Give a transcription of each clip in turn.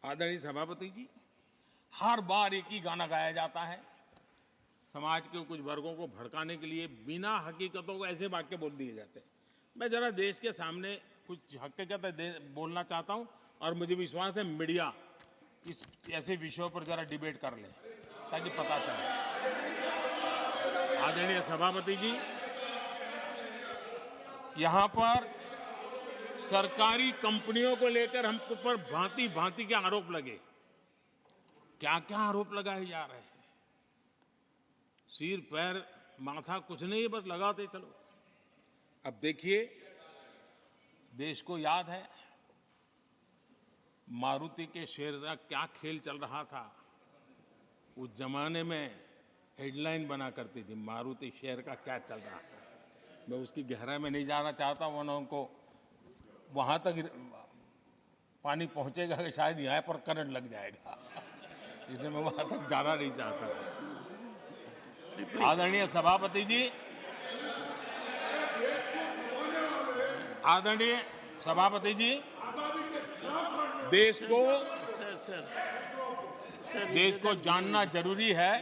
आदरणीय सभापति जी, हर बार एक ही गाना गाया जाता है। समाज के कुछ वर्गों को भड़काने के लिए बिना हकीकतों को ऐसे वाक्य बोल दिए जाते हैं। मैं जरा देश के सामने कुछ हकीकतें बोलना चाहता हूं और मुझे विश्वास है मीडिया इस ऐसे विषयों पर जरा डिबेट कर ले ताकि पता चले। आदरणीय सभापति जी, यहाँ पर सरकारी कंपनियों को लेकर हम पर भांति भांति के आरोप लगे। क्या क्या आरोप लगाए जा रहे हैं? सिर पैर माथा कुछ नहीं, बस लगाते चलो। अब देखिए, देश को याद है मारुति के शेयर का क्या खेल चल रहा था। उस जमाने में हेडलाइन बना करती थी, मारुति शेयर का क्या चल रहा था। मैं उसकी गहराई में नहीं जाना चाहता, वरना उनको वहां तक पानी पहुंचेगा कि शायद यहाँ पर करंट लग जाएगा, इसलिए मैं वहां तक जाना नहीं चाहता। आदरणीय सभापति जी, आदरणीय सभापति जी, देश को जानना जरूरी है।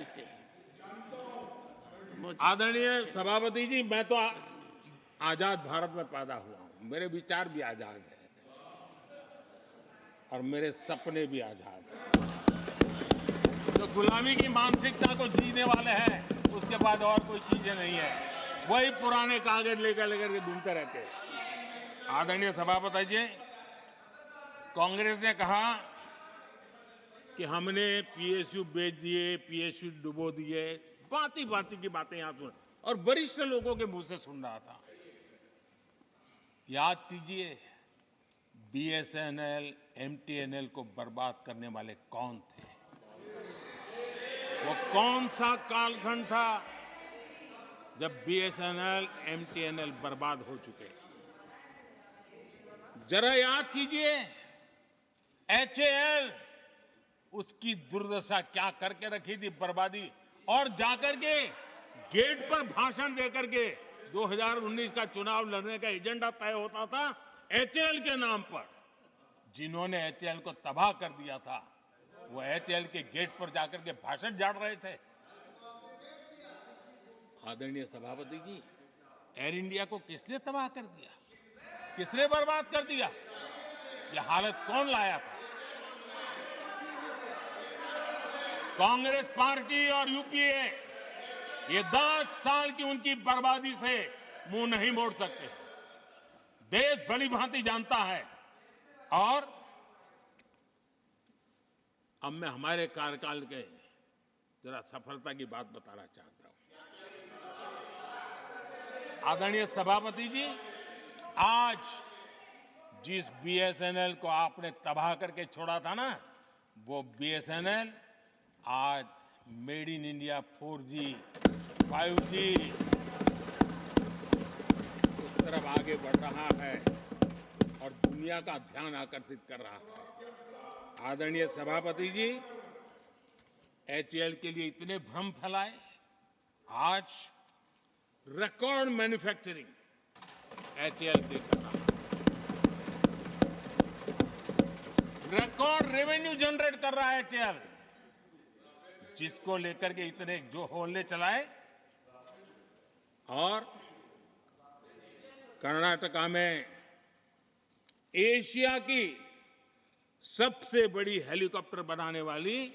आदरणीय सभापति जी, मैं तो आजाद भारत में पैदा हुआ हूं, मेरे विचार भी आजाद हैं और मेरे सपने भी आजाद हैं। तो गुलामी की मानसिकता को जीने वाले हैं, उसके बाद और कोई चीजें नहीं है। वही पुराने कागज लेकर के घूमते रहते हैं। आदरणीय सभापति जी, कांग्रेस ने कहा कि हमने पीएसयू बेच दिए, पीएसयू डुबो दिए, बाती बाती की बातें यहां सुन और वरिष्ठ लोगों के मुंह से सुन रहा था। याद कीजिए, बीएसएनएल, एमटीएनएल को बर्बाद करने वाले कौन थे? वो कौन सा कालखंड था जब बीएसएनएल, एमटीएनएल बर्बाद हो चुके? जरा याद कीजिए, एचएएल उसकी दुर्दशा क्या करके रखी थी, बर्बादी। और जाकर के गेट पर भाषण देकर के 2019 का चुनाव लड़ने का एजेंडा तय होता था एचएएल के नाम पर। जिन्होंने एचएएल को तबाह कर दिया था, वो एचएएल के गेट पर जाकर के भाषण झाड़ रहे थे। आदरणीय सभापति जी, एयर इंडिया को किसने तबाह कर दिया, किसने बर्बाद कर दिया? ये हालत कौन लाया था? कांग्रेस पार्टी और यूपीए ये 10 साल की उनकी बर्बादी से मुंह नहीं मोड़ सकते। देश भली भांति जानता है। और अब मैं हमारे कार्यकाल के जरा सफलता की बात बताना चाहता हूं। आदरणीय सभापति जी, आज जिस बीएसएनएल को आपने तबाह करके छोड़ा था ना, वो बीएसएनएल आज made in India 4G, 5G उस तरफ आगे बढ़ रहा है और दुनिया का ध्यान आकर्षित कर रहा है। आदरणीय सभापति जी, एचएएल के लिए इतने भ्रम फैलाए, आज रिकॉर्ड मैन्युफैक्चरिंग एचएएल देख रहा है, रिकॉर्ड रेवेन्यू जनरेट कर रहा है एचएएल, जिसको लेकर के इतने जो होले चलाए। और कर्नाटका में एशिया की सबसे बड़ी हेलीकॉप्टर बनाने वाली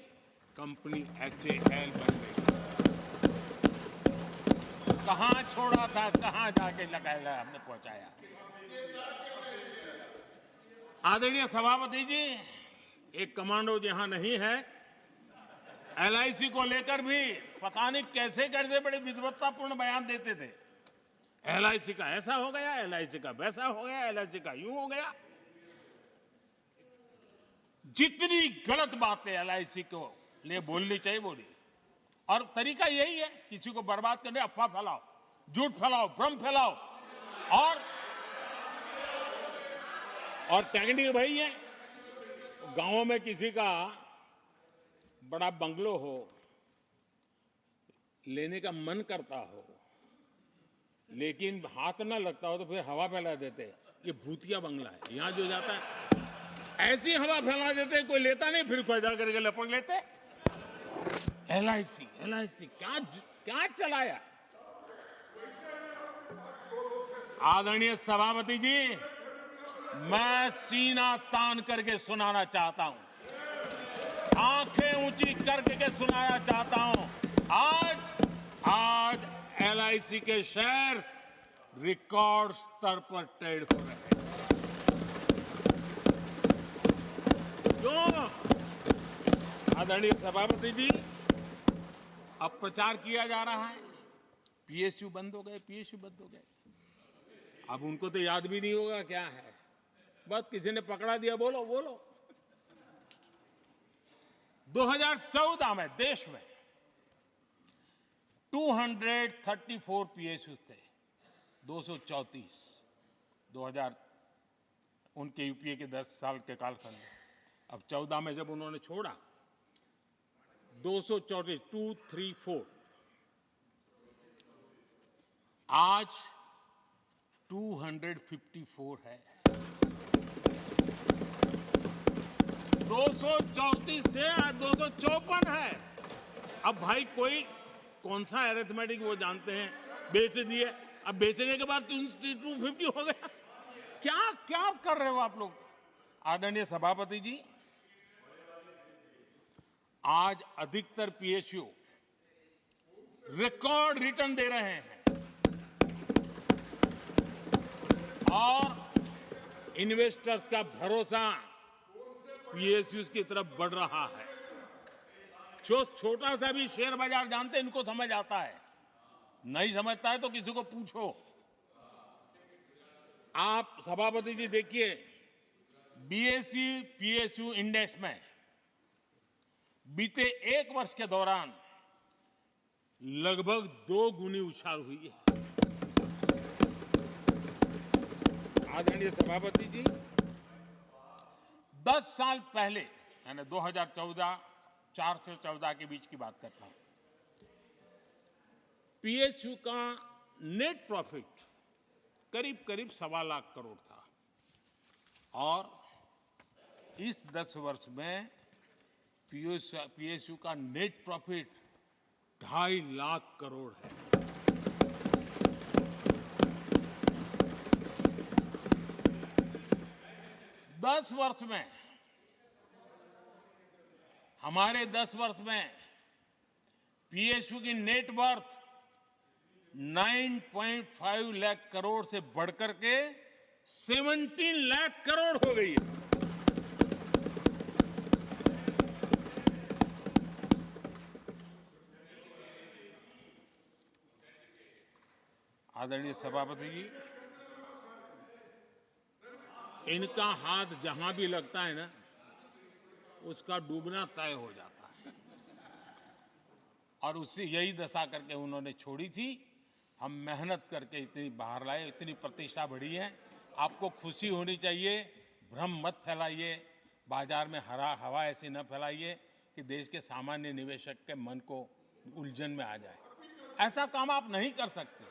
कंपनी एचएएल बन गई। कहां छोड़ा था, कहां जाके लगाया, हमने पहुंचाया। आदरणीय सभापति जी, एक कमांडो यहां नहीं है, एलआईसी को लेकर भी पता नहीं कैसे कैसे बड़े विद्वत्तापूर्ण बयान देते थे। एलआईसी का ऐसा हो गया, एलआईसी का वैसा हो गया, एलआईसी का यूं हो गया। जितनी गलत बातें एलआईसी को लिए बोलनी चाहिए बोली। और तरीका यही है, किसी को बर्बाद करने, अफवाह फैलाओ, झूठ फैलाओ, भ्रम फैलाओ। और टेक्निक वही है। गांवों में किसी का बड़ा बंगलो हो, लेने का मन करता हो, लेकिन हाथ ना लगता हो, तो फिर हवा फैला देते, ये भूतिया बंगला है। यहां जो जाता है ऐसी हवा फैला देते, कोई लेता नहीं, फिर खोजा करके लपक लेते। एलआईसी एलआईसी क्या क्या चलाया। आदरणीय सभापति जी, मैं सीना तान करके सुनाना चाहता हूं, आंखें ऊंची करके सुनाना चाहता हूं, आज एलआईसी के शेयर रिकॉर्ड स्तर पर ट्रेड हो रहे हैं। क्यों? आदरणीय सभापति जी, अब प्रचार किया जा रहा है, पीएसयू बंद हो गए, पीएसयू बंद हो गए। अब उनको तो याद भी नहीं होगा क्या है, बस किसी ने पकड़ा दिया, बोलो बोलो। 2014 में देश में 234 पीएसयू थे, 234 2000 उनके यूपीए के 10 साल के कालखंड में। अब 14 में जब उन्होंने छोड़ा, 234 आज 254 है। 234 थे, आज 254 है। अब भाई कोई कौन सा अरिथमेटिक वो जानते हैं, बेच दिए, अब बेचने के बाद 250 हो गया। क्या क्या कर रहे हो आप लोग। आदरणीय सभापति जी, आज अधिकतर पीएसयू रिकॉर्ड रिटर्न दे रहे हैं और इन्वेस्टर्स का भरोसा पीएसयू की तरफ बढ़ रहा है। जो छोटा सा भी शेयर बाजार जानते हैं, इनको समझ आता है, नहीं समझता है तो किसी को पूछो। आप सभापति जी देखिए, बीएसई पीएसयू इंडेक्स में बीते 1 वर्ष के दौरान लगभग 2 गुनी उछाल हुई है। आदरणीय सभापति जी, 10 साल पहले, यानी 2014, 4 से 14 के बीच की बात करता हूं, पीएसयू का नेट प्रॉफिट करीब करीब 1.25 लाख करोड़ था और इस 10 वर्ष में पीएसयू का नेट प्रॉफिट 2.5 लाख करोड़ है। हमारे 10 वर्ष में पीएसयू की नेट वर्थ 9.5 लाख करोड़ से बढ़कर के 17 लाख करोड़ हो गई है। आदरणीय सभापति जी, इनका हाथ जहां भी लगता है ना, उसका डूबना तय हो जाता है और उससे यही दशा करके उन्होंने छोड़ी थी। हम मेहनत करके इतनी बाहर लाए, इतनी प्रतिष्ठा बढ़ी है। आपको खुशी होनी चाहिए, भ्रम मत फैलाइए, बाजार में हवा ऐसी न फैलाइए कि देश के सामान्य निवेशक के मन को उलझन में आ जाए। ऐसा काम आप नहीं कर सकते।